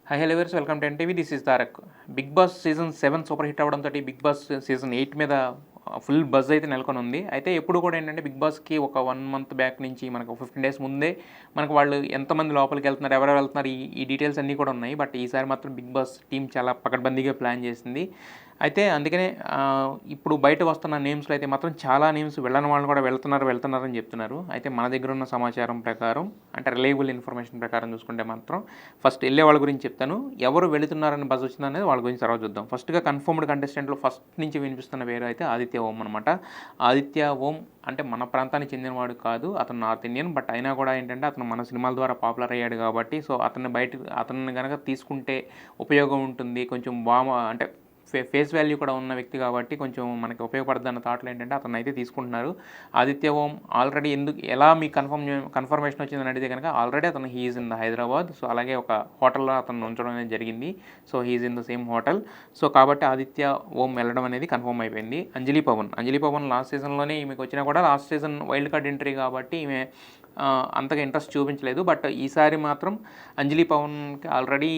High hello viewers, welcome to NTV. This is Tarak. Bigg Boss season 7 super hit అవ్వడంతో Bigg Boss season 8 మీద full buzz అయితే నెలకొని ఉంది. అయితే ఎప్పుడు కూడా ఏంటంటే బిగ్ బాస్కి ఒక 1 మంత్ బ్యాక్ నుంచి మనకు 15 డేస్ ముందే మనకు వాళ్ళు ఎంతమంది లోపలికి వెళ్తున్నారు, ఎవరెవరు వెళ్తున్నారు, ఈ డీటెయిల్స్ అన్నీ కూడా ఉన్నాయి. బట్ ఈసారి మాత్రం బిగ్ బాస్ టీం చాలా పకడ్బందీగా ప్లాన్ చేసింది. అయితే అందుకనే ఇప్పుడు బయట వస్తున్న నేమ్స్లో అయితే మాత్రం చాలా నేమ్స్ వెళ్ళని వాళ్ళు కూడా వెళ్తున్నారని చెప్తున్నారు. అయితే మన దగ్గర ఉన్న సమాచారం ప్రకారం, అంటే రిలయబుల్ ఇన్ఫర్మేషన్ ప్రకారం చూసుకుంటే మాత్రం ఫస్ట్ వెళ్ళే వాళ్ళ గురించి చెప్తాను. ఎవరు వెళుతున్నారని బజ్ వచ్చిందనేది వాళ్ళ గురించి తర్వాత చూద్దాం. ఫస్ట్గా కన్ఫర్మ్డ్ కంటెస్టెంట్లో ఫస్ట్ నుంచి వినిపిస్తున్న పేరు అయితే ఆదిత్య ఓం అనమాట. ఆదిత్య ఓం అంటే మన ప్రాంతానికి చెందినవాడు కాదు, అతను నార్త్ ఇండియన్. బట్ అయినా కూడా ఏంటంటే అతను మన సినిమాల ద్వారా పాపులర్ అయ్యాడు కాబట్టి సో అతన్ని కనుక తీసుకుంటే ఉపయోగం ఉంటుంది, కొంచెం అంటే ఫేస్ వాల్యూ కూడా ఉన్న వ్యక్తి కాబట్టి కొంచెం మనకి ఉపయోగపడుతుంది అన్న థాట్లో ఏంటంటే అతను అయితే తీసుకుంటున్నారు. ఆదిత్య ఓం ఆల్రెడీ ఎలా మీ కన్ఫర్మేషన్ వచ్చిందని అడిగితే కనుక ఆల్రెడీ అతను he's in the Hyderabad. So అలాగే ఒక హోటల్లో అతను ఉంచడం అనేది జరిగింది. So he's in the same hotel. So కాబట్టి ఆదిత్య ఓం వెళ్ళడం అనేది కన్ఫర్మ్ అయిపోయింది. అంజలి పవన్ లాస్ట్ సీజన్లోనే ఈమెకు వచ్చినా కూడా last season wild card entry కాబట్టి ఈమె అంతగా ఇంట్రెస్ట్ చూపించలేదు. బట్ ఈసారి మాత్రం అంజలి పవన్కి ఆల్రెడీ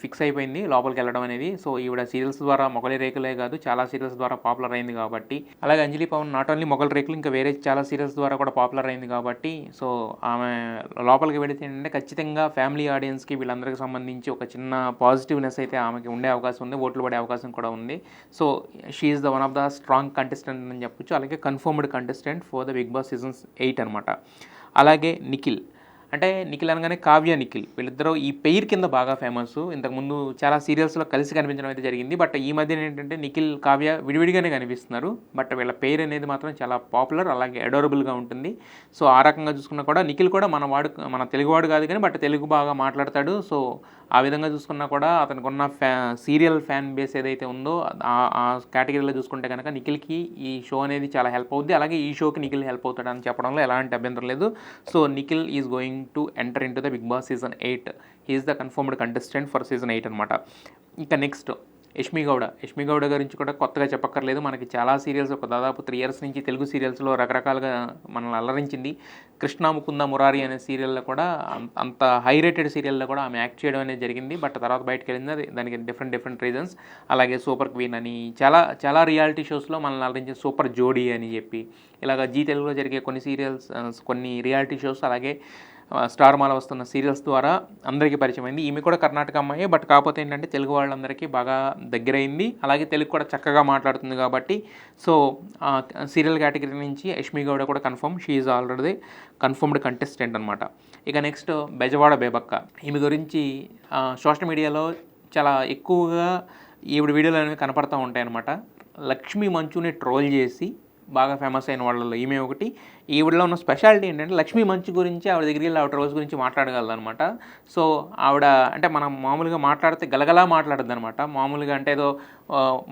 ఫిక్స్ అయిపోయింది లోపలికి వెళ్ళడం అనేది. సో ఈవిడ సీరియల్స్ ద్వారా మొగలి రేకులే కాదు చాలా సీరియల్స్ ద్వారా పాపులర్ అయింది కాబట్టి, అలాగే అంజలి పవన్ నాట్ ఓన్లీ మొగలి రేకులు ఇంకా వేరే చాలా సీరియల్స్ ద్వారా కూడా పాపులర్ అయింది కాబట్టి సో ఆమె లోపలికి వెళితే ఏంటంటే ఖచ్చితంగా ఫ్యామిలీ ఆడియన్స్కి వీళ్ళందరికీ సంబంధించి ఒక చిన్న పాజిటివ్నెస్ అయితే ఆమెకి ఉండే అవకాశం ఉంది, ఓట్లు పడే అవకాశం కూడా ఉంది. So she is the one of the strong contestant అని చెప్పొచ్చు. అలాగే confirmed contestant for the Bigg Boss seasons 8 అనమాట. అలాగే నిఖిల్ అనగానే కావ్య నిఖిల్ వీళ్ళిద్దరూ ఈ పెయిర్ కింద బాగా ఫేమస్. ఇంతకుముందు చాలా సీరియల్స్లో కలిసి కనిపించడం అయితే జరిగింది. బట్ ఈ మధ్యన ఏంటంటే నిఖిల్ కావ్య విడివిడిగానే కనిపిస్తున్నారు. బట్ వీళ్ళ పెయిర్ అనేది మాత్రం చాలా పాపులర్, అలాగే అడోరబుల్గా ఉంటుంది. సో ఆ రకంగా చూసుకున్నా కూడా నిఖిల్ కూడా మన తెలుగువాడు కాదు కానీ బట్ తెలుగు బాగా మాట్లాడతాడు. సో ఆ విధంగా చూసుకున్నా కూడా అతనికి ఉన్న సీరియల్ ఫ్యాన్ బేస్ ఏదైతే ఉందో ఆ కేటగిరీలో చూసుకుంటే కనుక నిఖిల్కి ఈ షో అనేది చాలా హెల్ప్ అవుద్ది. అలాగే ఈ షోకి నిఖిల్ హెల్ప్ అవుతాడని చెప్పడంలో ఎలాంటి అభ్యంతరం లేదు. So Nikhil is going to enter in to the Bigg Boss season 8. He's the confirmed contestant for season 8 అనమాట. ఇంకా నెక్స్ట్ యష్మి గౌడ గురించి కూడా కొత్తగా చెప్పక్కర్లేదు. మనకి చాలా సీరియల్స్ ఒక దాదాపు 3 years నుంచి తెలుగు సీరియల్స్లో రకరకాలుగా మనల్ని అల్లరించింది. కృష్ణ ముకుంద మురారి అనే సీరియల్లో కూడా అంత హై రేటెడ్ సీరియల్లో కూడా ఆమె యాక్ట్ చేయడం అనేది జరిగింది. బట్ తర్వాత బయటకు వెళ్ళింది, దానికి డిఫరెంట్ రీజన్స్. అలాగే సూపర్ క్వీన్ అని చాలా రియాలిటీ షోస్లో మనల్ని అల్లరించిన సూపర్ జోడీ అని చెప్పి ఇలాగ జీ తెలుగులో జరిగే కొన్ని సీరియల్స్, కొన్ని రియాలిటీ షోస్, అలాగే స్టార్ మాల వస్తున్న సీరియల్స్ ద్వారా అందరికీ పరిచయం అయింది. ఈమె కూడా కర్ణాటక అమ్మాయి. బట్ కాకపోతే ఏంటంటే తెలుగు వాళ్ళందరికీ బాగా దగ్గరైంది, అలాగే తెలుగు కూడా చక్కగా మాట్లాడుతుంది కాబట్టి సో సీరియల్ కేటగిరీ నుంచి యష్మి గౌడ కూడా confirm. She is already confirmed contestant అనమాట. ఇక నెక్స్ట్ బెజవాడ బేబక్క. ఈమె గురించి సోషల్ మీడియాలో చాలా ఎక్కువగా ఈవిడ వీడియోలు అనేవి కనపడుతూ ఉంటాయన్నమాట. లక్ష్మీ మంచుని ట్రోల్ చేసి బాగా ఫేమస్ అయిన వాళ్ళలో ఈమె ఒకటి. ఈవిడలో ఉన్న స్పెషాలిటీ ఏంటంటే లక్ష్మీ మంచు గురించి ఆవిడ దగ్గరికి వెళ్ళి ఆవిడ రోజు గురించి మాట్లాడగలదనమాట. సో ఆవిడ అంటే మనం మామూలుగా మాట్లాడితే గలగలా మాట్లాడద్దు అనమాట. మామూలుగా అంటే ఏదో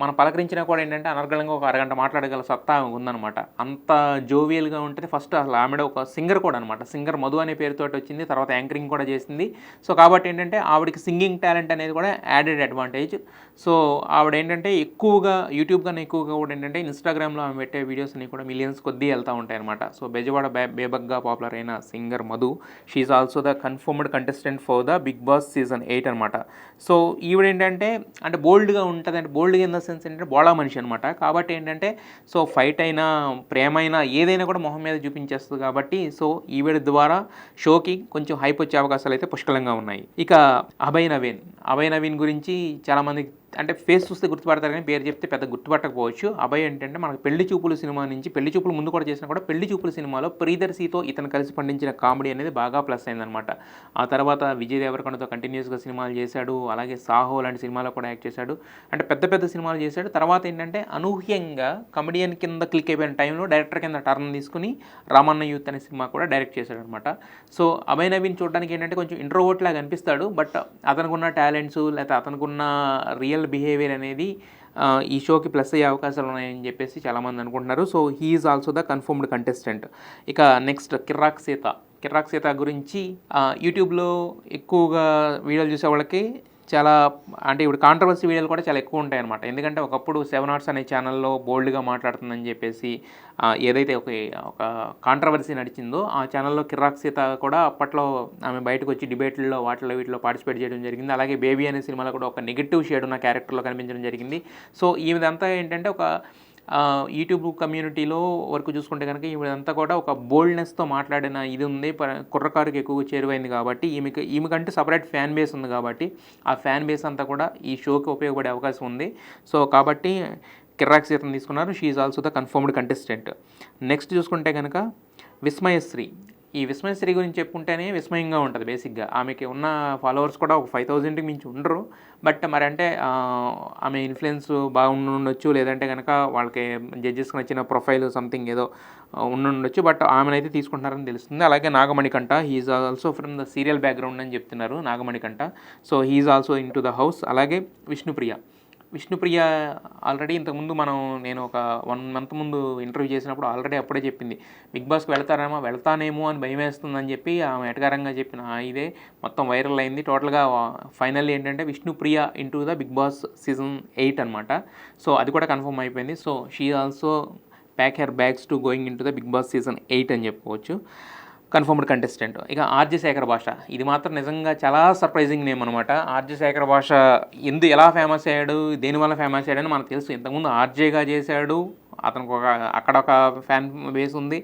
మనం పలకరించినా కూడా ఏంటంటే అనర్గళంగా ఒక అరగంట మాట్లాడగల సత్తా ఉందనమాట. అంత జోవియల్గా ఉంటుంది. ఫస్ట్ అసలు ఆవిడ ఒక సింగర్ కూడా అనమాట. సింగర్ మధు అనే పేరుతో వచ్చింది, తర్వాత యాంకరింగ్ కూడా చేసింది. సో కాబట్టి ఏంటంటే ఆవిడకి సింగింగ్ టాలెంట్ అనేది కూడా యాడెడ్ అడ్వాంటేజ్. సో ఆవిడ ఏంటంటే యూట్యూబ్ కన్నా ఎక్కువగా కూడా ఏంటంటే ఇన్స్టాగ్రామ్లో ఆమె పెట్టే వీడియోస్ అన్ని కూడా మిలియన్స్ కొద్దీ వెళ్తూ ఉంటాయి అనమాట. సో బెజవాడ బేబక్గా పాపులర్ అయిన singer Madhu, she's also the confirmed contestant for the Bigg Boss season 8 అనమాట. సో ఈవిడ ఏంటంటే అంటే బోల్డ్గా ఉంటుంది, అంటే బోల్డ్గా ఇన్ ద సెన్స్ ఏంటంటే బోళా మనిషి అనమాట. కాబట్టి ఏంటంటే సో ఫైట్ అయినా ప్రేమైనా ఏదైనా కూడా మొహం మీద చూపించేస్తుంది కాబట్టి సో ఈవిడ ద్వారా షోకి కొంచెం హైప్ వచ్చే అవకాశాలు అయితే పుష్కలంగా ఉన్నాయి. ఇక అభయ్ నవీన్ గురించి చాలామంది అంటే ఫేస్ చూస్తే గుర్తుపడతారు కానీ పేరు చెప్తే పెద్ద గుర్తుపట్టకపోవచ్చు. అభయ్ ఏంటంటే మనకు పెళ్లి చూపులు సినిమా నుంచి, పెళ్లి చూపులు ముందు కూడా చేసినా కూడా పెళ్లి చూపుల సినిమాలో ప్రియదర్శితో ఇతను కలిసి పండించిన కామెడీ అనేది బాగా ప్లస్ అయిందనమాట. ఆ తర్వాత విజయ్ దేవరకొండతో కంటిన్యూస్గా సినిమాలు చేశాడు, అలాగే సాహో లాంటి సినిమాలో కూడా యాక్ట్ చేశాడు. అంటే పెద్ద సినిమాలు చేశాడు. తర్వాత ఏంటంటే అనూహ్యంగా కమెడియన్ కింద క్లిక్ అయిపోయిన టైంలో డైరెక్టర్ కింద టర్న్ తీసుకుని రామన్న యూత్ అనే సినిమా కూడా డైరెక్ట్ చేశాడు అనమాట. సో అభయ్ నవీన్ చూడడానికి ఏంటంటే కొంచెం ఇంట్రోవర్ట్ లాగా అనిపిస్తాడు. బట్ అతనుకున్న టాలెంట్స్ లేకపోతే అతనుకున్న రియల్ బిహేవియర్ అనేది ఈ షోకి ప్లస్ అయ్యే అవకాశాలు ఉన్నాయని చెప్పేసి చాలామంది అనుకుంటున్నారు. So he is also the confirmed contestant. ఇక నెక్స్ట్ కిర్రాక్ సీత గురించి యూట్యూబ్లో ఎక్కువగా వీడియోలు చూసే వాళ్ళకి చాలా అంటే ఇప్పుడు కాంట్రవర్సీ వీడియోలు కూడా చాలా ఎక్కువ ఉంటాయన్నమాట. ఎందుకంటే ఒకప్పుడు 7 అవర్స్ అనే ఛానల్‌లో బోల్డ్‌గా మాట్లాడుతుందని చెప్పేసి ఏదైతే ఒక ఒక కాంట్రవర్సీ నడిచిందో ఆ ఛానల్‌లో కిర్రాక్ సీత కూడా అప్పట్లో ఆమె బయటకొచ్చి డిబేట్‌ల్లో వాటిలో వీటిలో పార్టిసిపేట్ చేయడం జరిగింది. అలాగే 'బేబీ' అనే సినిమాలో కూడా ఒక నెగెటివ్ షేడ్ ఉన్న క్యారెక్టర్‌లో కనిపించడం జరిగింది. సో ఈమెదంతా ఏంటంటే ఒక యూట్యూబ్ కమ్యూనిటీలో వరకు చూసుకుంటే కనుక ఈవిడంతా కూడా ఒక బోల్డ్‌నెస్‌తో మాట్లాడిన ఇది ఉంది. కుర్రకారుకి ఎక్కువగా చేరువైంది కాబట్టి ఈమెకంటూ సెపరేట్ ఫ్యాన్ బేస్ ఉంది కాబట్టి ఆ ఫ్యాన్ బేస్ అంతా కూడా ఈ షోకి ఉపయోగపడే అవకాశం ఉంది. సో కాబట్టి కిర్రాక్ సీతను తీసుకున్నారు. She is also the confirmed contestant. Next చూసుకుంటే కనుక విస్మయశ్రీ. ఈ విస్మయశ్రీ గురించి చెప్పుకుంటేనే విస్మయంగా ఉంటుంది బేసిక్‌గా. ఆమెకి ఉన్న ఫాలోవర్స్ కూడా ఒక 5000కి మించి ఉండరు. బట్ మరి అంటే ఆమె ఇన్‌ఫ్లుయెన్స్ బాగుండుండొచ్చు. లేదంటే గనక వాళ్ళకి జడ్జెస్‌కి నచ్చిన ప్రొఫైల్ సంథింగ్ ఏదో ఉండుండొచ్చు. బట్ ఆమెనైతే తీసుకుంటున్నారని తెలుస్తుంది. అలాగే Nagamanikanta he is also from the serial background అని చెప్తున్నారు Nagamanikanta. So he is also into the house. అలాగే విష్ణుప్రియ ఆల్రెడీ ఇంతకుముందు నేను ఒక 1 మంత్ ముందు ఇంటర్వ్యూ చేసినప్పుడు ఆల్రెడీ అప్పుడే చెప్పింది. బిగ్ బాస్‌కి వెళ్తానేమో అని భయమేస్తుందని చెప్పి ఆమె ఎటకారంగా చెప్పిన ఇదే మొత్తం వైరల్ అయింది. టోటల్‌గా ఫైనల్లీ ఏంటంటే Vishnupriya into the Bigg Boss season 8 అనమాట. సో అది కూడా కన్ఫర్మ్ అయిపోయింది. So she also pack her bags to going into the Bigg Boss season 8 అని చెప్పుకోవచ్చు. Confirmed contestant. ఇక ఆర్జే శేఖర్ భాష. ఇది మాత్రం నిజంగా చాలా సర్ప్రైజింగ్ నేమ్ అనమాట. ఆర్జే శేఖర్ భాష ఎలా ఫేమస్ అయ్యాడు, దేనివల్ల ఫేమస్ అయ్యాడని మనకు తెలుసు. ఇంతకుముందు ఆర్జేగా చేశాడు. అతనికి అక్కడ ఒక ఫ్యాన్ బేస్ ఉంది.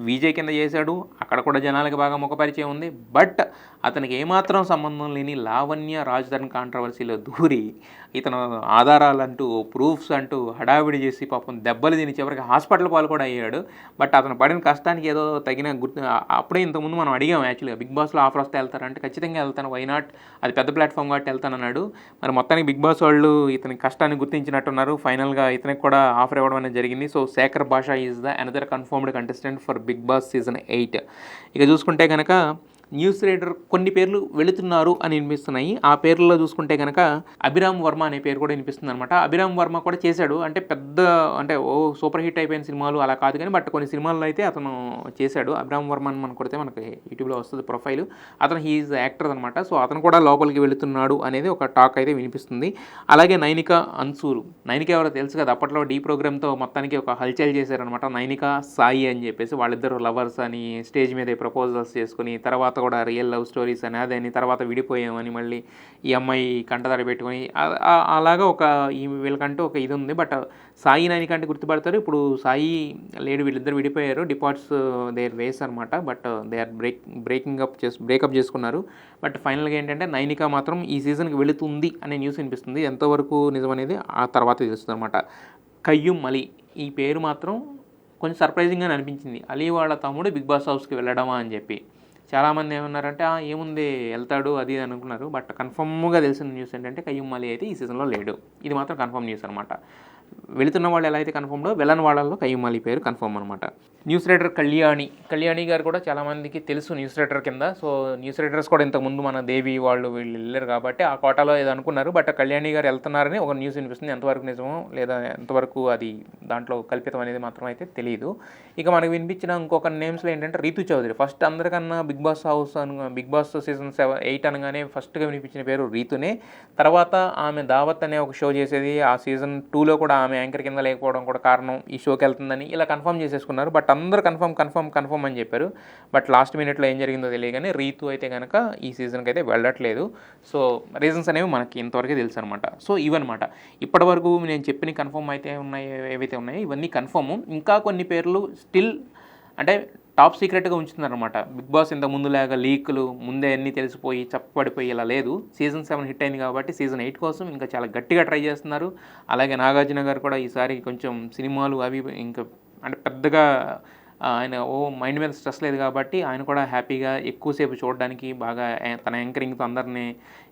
విజయ్ కింద చేశాడు. అక్కడ కూడా జనాలకి బాగా ముఖపరిచయం ఉంది. బట్ అతనికి ఏమాత్రం సంబంధం లేని లావణ్య రాజధాని కాంట్రవర్సీలో దూరి ఇతను ఆధారాలంటూ ప్రూఫ్స్ అంటూ హడావిడి చేసి పాపం దెబ్బలు తిని చివరికి హాస్పిటల్ పాలు కూడా అయ్యాడు. బట్ అతను పడిన కష్టానికి ఏదో తగిన అప్పుడే ఇంతకుముందు మనం అడిగాం యాక్చువల్గా బిగ్ బాస్లో ఆఫర్ వస్తే వెళ్తారంటే ఖచ్చితంగా వెళ్తాను, వై నాట్, అది పెద్ద ప్లాట్ఫామ్ కాబట్టి వెళ్తానన్నాడు. మరి మొత్తానికి బిగ్ బాస్ వాళ్ళు ఇతని కష్టాన్ని గుర్తించినట్టున్నారు. ఫైనల్గా ఇతనికి కూడా ఆఫర్ ఇవ్వడం అనేది జరిగింది. So Shekhar Basha is the another confirmed contestant for Bigg Boss season 8. ఇక చూసుకుంటే కనుక న్యూస్ రీడర్ కొన్ని పేర్లు వెళుతున్నారు అని వినిపిస్తున్నాయి. ఆ పేర్లలో చూసుకుంటే కనుక అభిరామ్ వర్మ అనే పేరు కూడా వినిపిస్తుంది అనమాట. అభిరామ్ వర్మ కూడా చేశాడు. అంటే సూపర్ హిట్ అయిపోయిన సినిమాలు అలా కాదు కానీ బట్ కొన్ని సినిమాల్లో అయితే అతను చేశాడు. అభిరామ్ వర్మ అని మనం కొడితే మనకి యూట్యూబ్లో వస్తుంది ప్రొఫైల్. అతను హీఈస్ యాక్టర్ అనమాట. సో అతను కూడా లోపలికి వెళుతున్నాడు అనేది ఒక టాక్ అయితే వినిపిస్తుంది. అలాగే నైనిక అన్సూరు. నైనిక ఎవరో తెలుసు కదా, అప్పట్లో డీ ప్రోగ్రామ్తో మొత్తానికి ఒక హల్చల్ చేశారనమాట. నైనిక సాయి అని చెప్పేసి వాళ్ళిద్దరు లవర్స్ అని స్టేజ్ మీద ప్రపోజల్స్ చేసుకుని తర్వాత కూడా రియల్ లవ్ స్టోరీస్ అని అదని తర్వాత విడిపోయామని మళ్ళీ ఈ అమ్మాయి కంటదారి పెట్టుకొని అలాగా వీళ్ళకంటూ ఒక ఇది ఉంది. బట్ సాయి నైనికంటే గుర్తుపడతారు. ఇప్పుడు సాయి లేడు, వీళ్ళిద్దరు విడిపోయారు. డిపార్ట్స్ దేర్ వేస్ అనమాట. బట్ దే ఆర్ బ్రేకప్ చేసుకున్నారు. బట్ ఫైనల్గా ఏంటంటే నైనిక మాత్రం ఈ సీజన్కి వెళుతుంది అనే న్యూస్ వినిపిస్తుంది. ఎంతవరకు నిజమనేది ఆ తర్వాత తెలుస్తుంది అనమాట. కయ్యూమ్ అలీ, ఈ పేరు మాత్రం కొంచెం సర్ప్రైజింగ్గా అనిపించింది. అలీ వాళ్ళ తమ్ముడు బిగ్ బాస్ హౌస్కి వెళ్ళడమా అని చెప్పి చాలామంది ఏమన్నారంటే ఏముంది వెళ్తాడు అది అనుకున్నారు. బట్ కన్ఫర్మ్గా తెలిసిన న్యూస్ ఏంటంటే కయ్యూమ్ అలీ అయితే ఈ సీజన్లో లేడు. ఇది మాత్రం కన్ఫర్మ్ న్యూస్ అనమాట. వెళుతున్న వాళ్ళు ఎలా అయితే కన్ఫర్మ్డో వెళ్ళని వాళ్ళలో కయ్యూమ్ అలీ పేరు కన్ఫర్మ్ అనమాట. న్యూస్ రైటర్ కళ్యాణి గారు కూడా చాలామందికి తెలుసు న్యూస్ రైటర్ కింద. సో న్యూస్ రైటర్స్ కూడా ఇంతకుముందు మన దేవి వీళ్ళు వెళ్ళారు కాబట్టి ఆ కోటాలో ఏదో అనుకున్నారు. బట్ కళ్యాణి గారు వెళ్తున్నారని ఒక న్యూస్ వినిపిస్తుంది. ఎంతవరకు నిజమో లేదా ఎంతవరకు అది దాంట్లో కల్పితం అనేది మాత్రం అయితే తెలియదు. ఇక మనకు వినిపించిన ఇంకొక నేమ్స్లో ఏంటంటే రీతు చౌదరి. ఫస్ట్ అందరికన్నా బిగ్ బాస్ సీజన్ 8 అనగానే ఫస్ట్గా వినిపించిన పేరు రీతునే. తర్వాత ఆమె దావత్ అనే ఒక షో చేసేది. ఆ సీజన్ 2లో కూడా ఆమె యాంకర్ కింద లేకపోవడం కూడా కారణం ఈ షోకి వెళ్తుందని ఇలా కన్ఫర్మ్ చేసేసుకున్నారు. బట్ అందరూ కన్ఫర్మ్ అని చెప్పారు. బట్ లాస్ట్ మినిట్లో ఏం జరిగిందో తెలియదు కానీ రీతు అయితే కనుక ఈ సీజన్కి అయితే వెళ్ళట్లేదు. సో రీజన్స్ అనేవి మనకి ఇంతవరకే తెలుసు అనమాట. సో ఇవన్నమాట ఇప్పటివరకు నేను చెప్పిన కన్ఫర్మ్ అయితే ఏవైతే ఉన్నాయో ఇవన్నీ కన్ఫర్మ్. ఇంకా కొన్ని పేర్లు స్టిల్ అంటే టాప్ సీక్రెట్గా ఉంచుతున్నారనమాట. బిగ్ బాస్ ఇంత ముందులాగా లీకులు ముందే అన్నీ తెలిసిపోయి చప్పడిపోయి ఇలా లేదు. సీజన్ 7 హిట్ అయింది కాబట్టి సీజన్ 8 కోసం ఇంకా చాలా గట్టిగా ట్రై చేస్తున్నారు. అలాగే నాగార్జున గారు కూడా ఈసారి కొంచెం సినిమాలు అవి ఇంకా అంటే పెద్దగా ఆయన మైండ్ మీద స్ట్రెస్ లేదు కాబట్టి ఆయన కూడా హ్యాపీగా ఎక్కువసేపు చూడడానికి బాగా తన యాంకరింగ్తో అందరినీ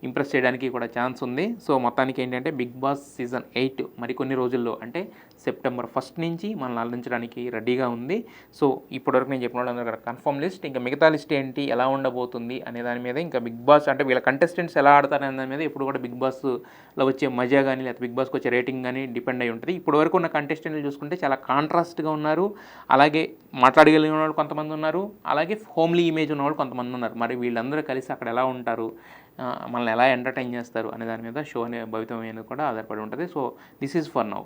ఇంప్రెస్ చేయడానికి కూడా ఛాన్స్ ఉంది. సో మొత్తానికి ఏంటంటే బిగ్ బాస్ సీజన్ 8 మరికొన్ని రోజుల్లో అంటే సెప్టెంబర్ 1 నుంచి మనల్ని అలరించడానికి రెడీగా ఉంది. సో ఇప్పటివరకు నేను చెప్పిన వాళ్ళందరూ కన్ఫర్మ్ లిస్ట్. ఇంకా మిగతా లిస్ట్ ఏంటి, ఎలా ఉండబోతుంది అనే దాని మీద ఇంకా బిగ్ బాస్ అంటే వీళ్ళ కంటెస్టెంట్స్ ఎలా ఆడతారు అనే దాని మీద ఇప్పుడు కూడా బిగ్ బాస్లో వచ్చే మజా కానీ లేకపోతే బిగ్ బాస్కి వచ్చే రేటింగ్ కానీ డిపెండ్ అయి ఉంటుంది. ఇప్పటివరకు ఉన్న కంటెస్టెంట్లు చూసుకుంటే చాలా కాంట్రాస్ట్గా ఉన్నారు. అలాగే మాట్లాడగలిగిన వాళ్ళు కొంతమంది ఉన్నారు. అలాగే హోమ్లీ ఇమేజ్ ఉన్న వాళ్ళు కొంతమంది ఉన్నారు. మరి వీళ్ళందరూ కలిసి అక్కడ ఎలా ఉంటారు, మనల్ని ఎలా ఎంటర్టైన్ చేస్తారు అనే దాని మీద షో అనే భవితం అనేది కూడా ఆధారపడి ఉంటుంది. So this is for now.